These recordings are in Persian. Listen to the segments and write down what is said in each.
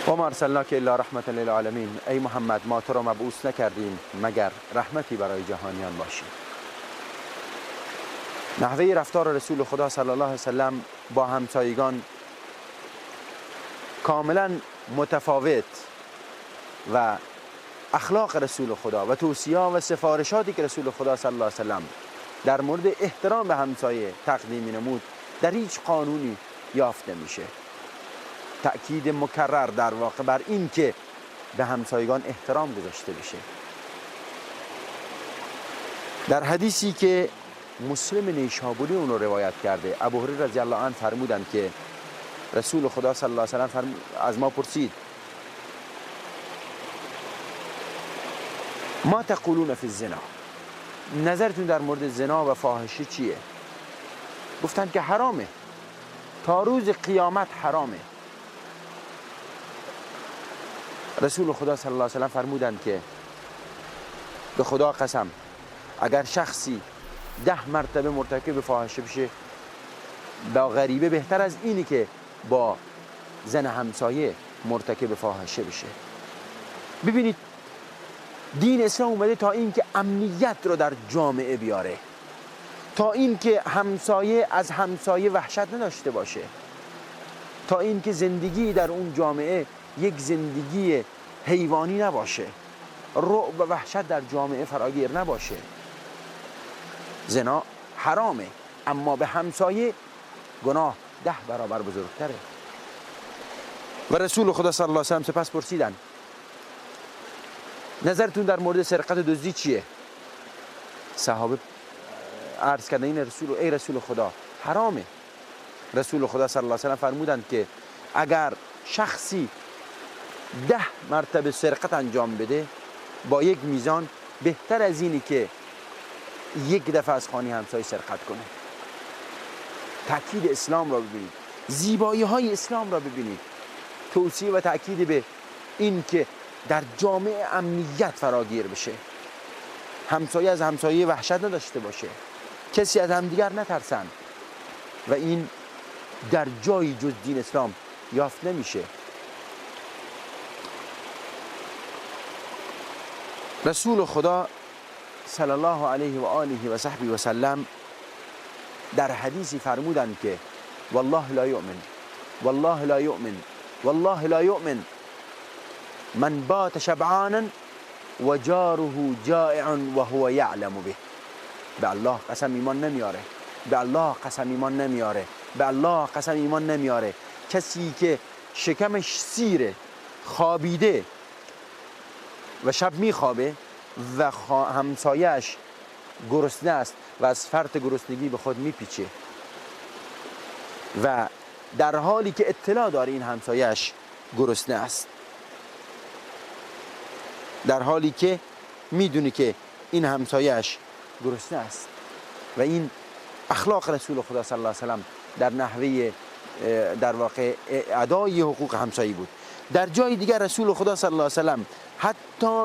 و ما ارسلناک الا رحمة للعالمین. ای محمد ما تو را مبعوث نکردیم مگر رحمتی برای جهانیان باشی. نحوه رفتار رسول خدا صلی الله علیه وسلم با همسایگان کاملا متفاوت و اخلاق رسول خدا و توصیه و سفارشاتی که رسول خدا صلی الله علیه وسلم در مورد احترام به همسایه تقدیم نمود در هیچ قانونی یافته میشه. تأکید مکرر در واقع بر این که به همسایگان احترام گذاشته بشه. در حدیثی که مسلم نیشابوری اون رو روایت کرده، ابو هریره رضی الله عنه فرمودند که رسول خدا صلی الله علیه وسلم از ما پرسید ما تقولون فی الزنا، نظرتون در مورد زنا و فاحشه چیه؟ گفتند که حرامه، تا روز قیامت حرامه. رسول خدا صلی الله علیه وسلم فرمودند که به خدا قسم اگر شخصی 10 مرتبه مرتکب فاحشه بشه با غریبه بهتر از اینی که با زن همسایه مرتکب فاحشه بشه. ببینید دین اسلام اومده تا این که امنیت رو در جامعه بیاره، تا این که همسایه از همسایه وحشت نداشته باشه، تا این که زندگی در اون جامعه یک زندگی حیوانی نباشه، رعب و وحشت در جامعه فراگیر نباشه. زنا حرامه، اما به همسایه گناه 10 برابر بزرگتره. و رسول خدا صلی الله علیه وسلم سپس پرسیدن نظرتون در مورد سرقت و دزدی چیه؟ صحابه عرض کردن ای رسول خدا حرامه. رسول خدا صلی الله علیه وسلم فرمودند که اگر شخصی 10 مرتبه سرقت انجام بده با یک میزان بهتر از اینی که یک دفعه از خانه همسایه سرقت کنه. تأکید اسلام را ببینید، زیبایی های اسلام را ببینید، توصیه و تأکید به این که در جامعه امنیت فراگیر بشه، همسایه از همسایه وحشت نداشته باشه، کسی از همدیگر نترسن و این در جایی جز دین اسلام یافت نمیشه. رسول خدا صلی الله علیه و آله و صحبه و سلم در حدیثی فرمودند که والله لا یؤمن، والله لا یؤمن، والله لا یؤمن من بات شبعانا و جاره جائع و هو یعلم به. به الله قسم ایمان نمیاره، به الله قسم ایمان نمیاره، به الله قسم ایمان نمیاره کسی که شکمش سیره، خوابیده و شب میخوابه و همسایه‌اش گرسنه است و از فرط گرسنگی به خود میپیچه و در حالی که اطلاع داره این همسایه‌اش گرسنه است، در حالی که میدونه که این همسایه‌اش گرسنه است. و این اخلاق رسول خدا صلی الله علیه وسلم در نحوه در واقع ادای حقوق همسایه بود. در جای دیگر رسول خدا صلی الله علیه وسلم حتی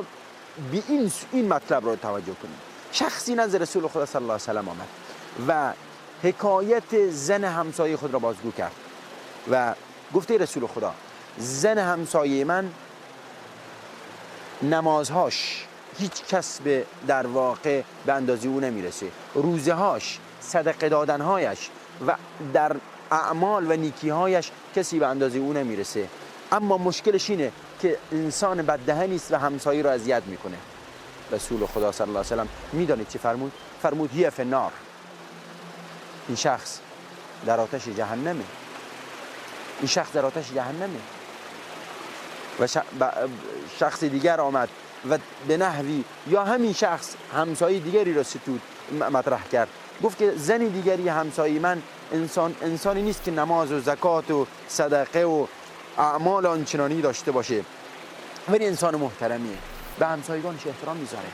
به این مطلب رو توجه کنید. شخصی نزد رسول خدا صلی الله علیه وسلم آمد و حکایت زن همسایه خود را بازگو کرد و گفته رسول خدا زن همسایه من نمازهاش هیچ کس به در واقع به اندازه او نمیرسه، روزه هاش، صدقه دادنهایش و در اعمال و نیکیهایش کسی به اندازه او نمیرسه، اما مشکلش اینه که انسان بددهنی است و همسایه رو اذیت میکنه. رسول خدا صلی الله علیه وسلم میدانید چی فرمود؟ فرمود هی فی النار، این شخص در آتش جهنمه، این شخص در آتش جهنمه. و شخص دیگر آمد و به نحوی یا همین شخص همسایه دیگری را ستود مطرح کرد. گفت که زن دیگری همسایه من انسانی نیست که نماز و زکات و صدقه و اعمال آنچنانی داشته باشه، ولی انسان محترمیه، به همسایگانش احترام میذاره.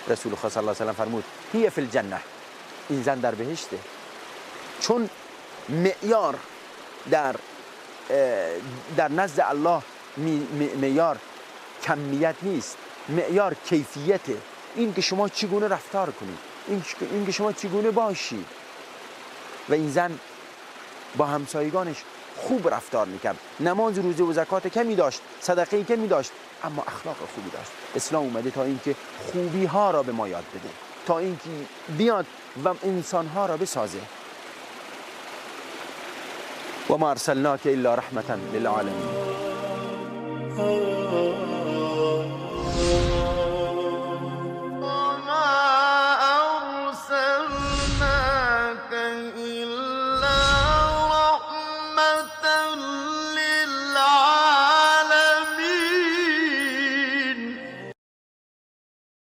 رسول خدا صلی الله علیه و سلم فرمود هی فی الجنه، این زن در بهشته. چون معیار در نزد الله معیار کمیت نیست، معیار کیفیته. این که شما چگونه رفتار کنید، این که شما چگونه باشید. و این زن با همسایگانش خوب رفتار میکرد، نماز روزه و زکات کمی داشت، صدقه کمی داشت، اما اخلاق خوبی داشت. اسلام اومده تا اینکه خوبی ها را به ما یاد بده، تا اینکه بیاد و انسان ها را بسازه. و ما ارسلناک الا رحمتا للعالمین.